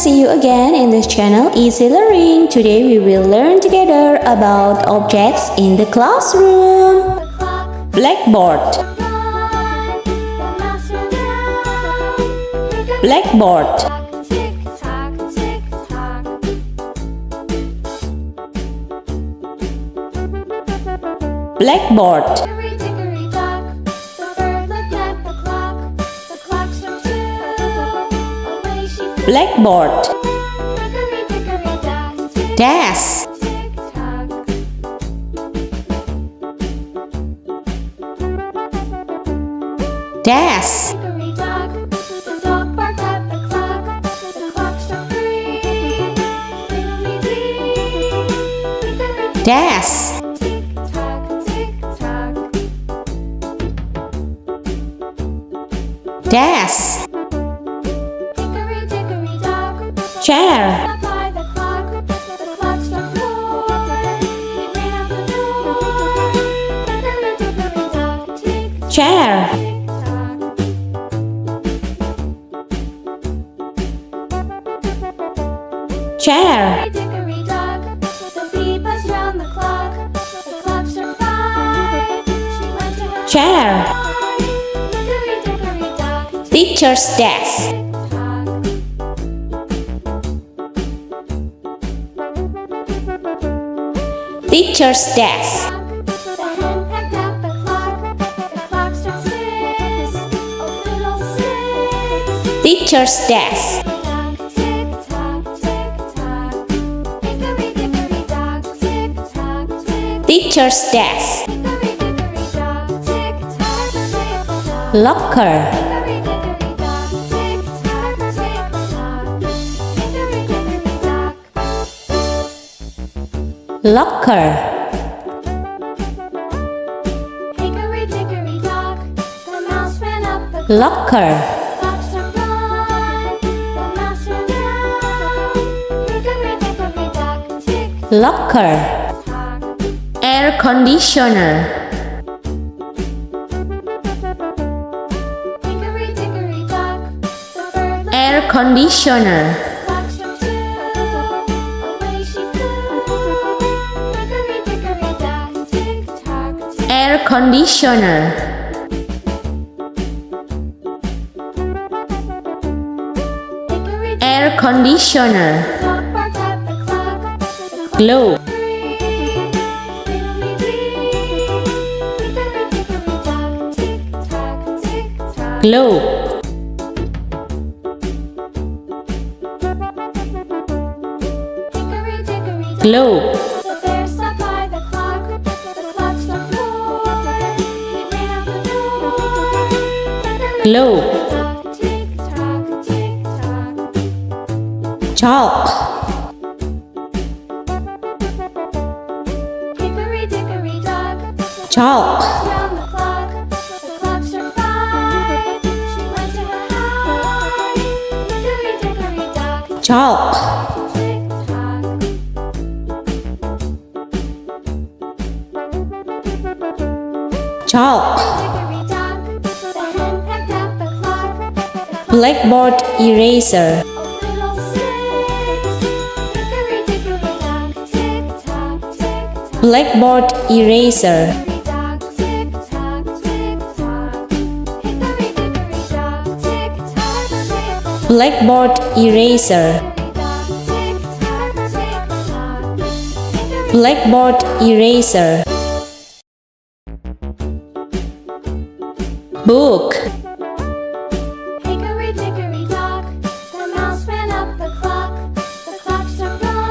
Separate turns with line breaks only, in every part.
see you again in this channel Easy Learning. Today we will learn together about objects in the classroom. Blackboard. Blackboard. Blackboard. Blackboard. Desk. Desk. Desk. Desk. Chair. Chair. Chair. Chair. Teacher's desk. Teacher's desk. Teacher's desk. Teacher's desk. Locker. Locker. Locker. Locker. Air conditioner. Air conditioner. Air conditioner. Air conditioner. Globe. Globe. Globe. Globe. Chalk. Chalk. Chalk. Chalk. Blackboard eraser. Blackboard eraser. Blackboard eraser. Blackboard eraser. Book.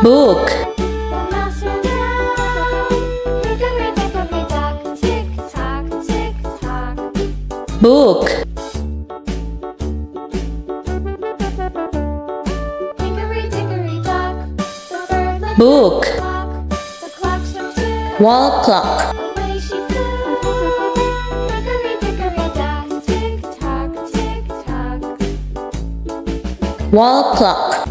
Book. Book. Book. Wall clock. Wall clock.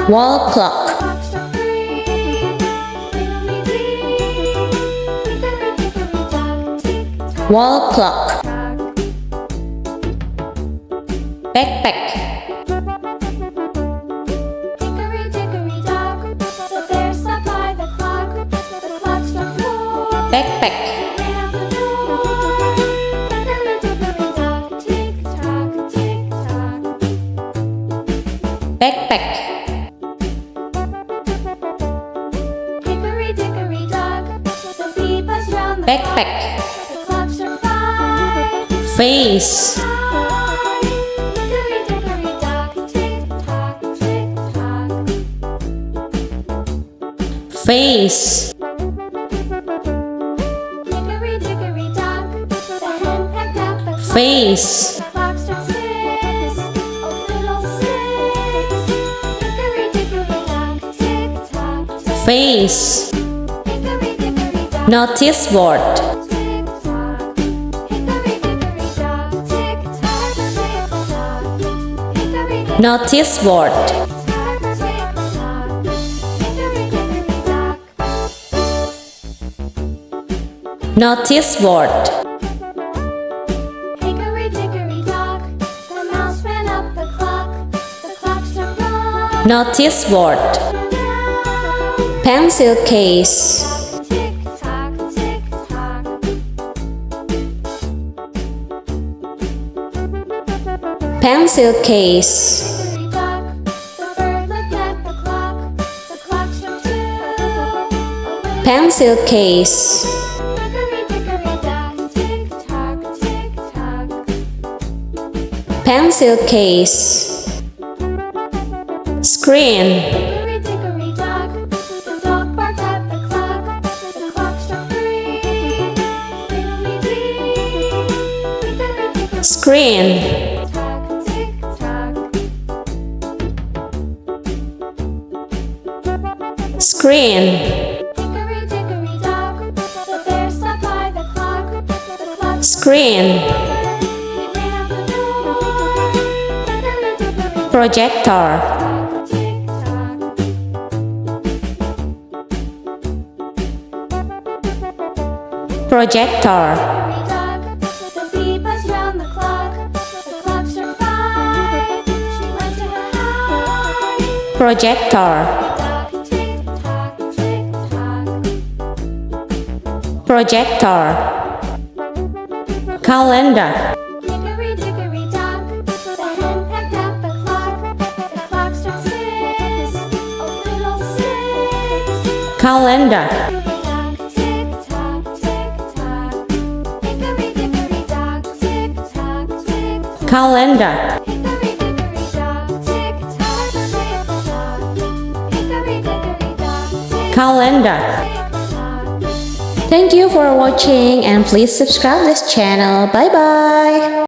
Wall clock. Wall clock. backpack,
Hickory dickory dock, the bear sat by the clock. The clock struck 4.
backpack,
Ran out the door. Hickory dickory dock, tick tock, tick tock.
backpack,
Hickory dickory dock, the bee buzzed round the
backpack,
clock. The clock struck 5.
face,
Hickory dickory dock, tick tock, tick tock.
face,
Hickory dickory dock, the hen pecked out the clock.
face,
The clock struck 6. Oh, fiddle 6. Hickory dickory dock, tick tock, tick.
face,
Hickory dickory dock,
notice board,
tick tock. Hickory dickory dock, tick tock, tick tock. Hickory dickory
notice board,
tock, tick tock. Hickory dickory dock.
notice board,
Hickory dickory dock, the mouse ran up the clock. The clock struck 1.
notice board,
Down.
pencil case,
Tick tock, tick tock.
pencil case,
Hickory dock, the bird looked at the clock. The clock struck 2. Away.
pencil case,
Hickory dickory dock, tick tock, tick tock.
pencil case, screen,
Hickory dickory dock, the dog barked at the clock. The clock struck 3. Fiddly-dee. Hickory dickory
screen,
tock, tick tock.
screen,
Hickory dickory dock, the bear sat by the clock. The clock
screen,
he ran out the door. Hickory dickory
projector,
tick tock.
projector,
Hickory dock, the bee buzzed round the clock. The clock struck 5. She went to her hive.
projector,
Dock, tick tock, tick tock.
projector, calendar,
Hickory dickory dock, the hen pecked at the clock. The clock struck 6. Oh, fiddle 6.
calendar,
Hickory dock, tick tock, tick tock. Hickory dickory dock, tick tock, tick tock.
calendar,
Hickory dickory dock, tick tock, tick tock. Hickory dickory dock, tick
calendar.
tock.
Thank you for watching and please subscribe this channel. Bye bye.